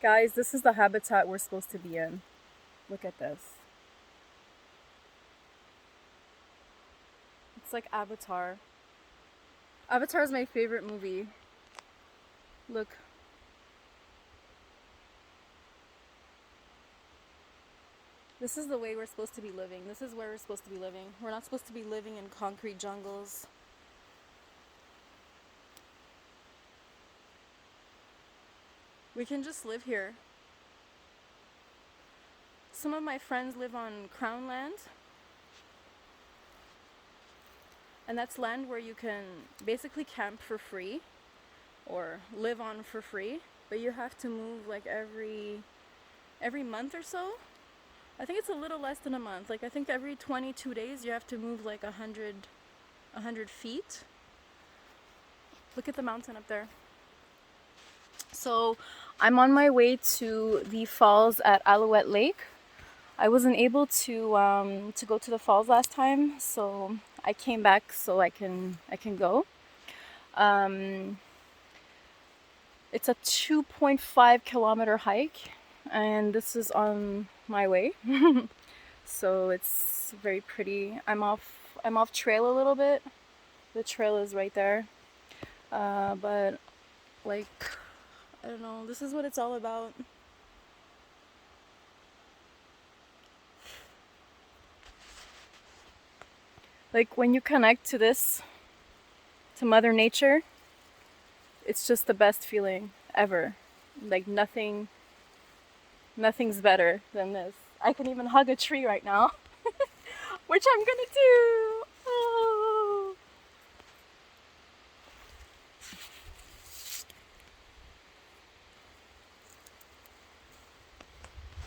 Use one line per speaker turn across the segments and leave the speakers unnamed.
Guys, this is the habitat we're supposed to be in. Look at this. It's like Avatar. Avatar is my favorite movie. Look. This is the way we're supposed to be living. This is where we're supposed to be living. We're not supposed to be living in concrete jungles. We can just live here. Some of my friends live on Crown land, and that's land where you can basically camp for free or live on for free, but you have to move like every month or so. I think it's a little less than a month. Like I think every 22 days you have to move like 100 feet. Look at the mountain up there. So I'm on my way to the falls at Alouette Lake. I wasn't able to go to the falls last time, so I came back so I can go. Um, it's a 2.5 kilometer hike, and this is on my way. So it's very pretty. I'm off trail a little bit. The trail is right there. But like I don't know, this is what it's all about. Like when you connect to this, to Mother Nature, it's just the best feeling ever. Like nothing's better than this. I can even hug a tree right now, which I'm gonna do. Oh.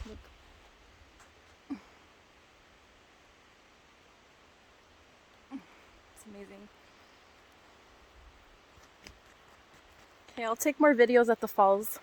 Look. It's amazing. Okay, I'll take more videos at the falls.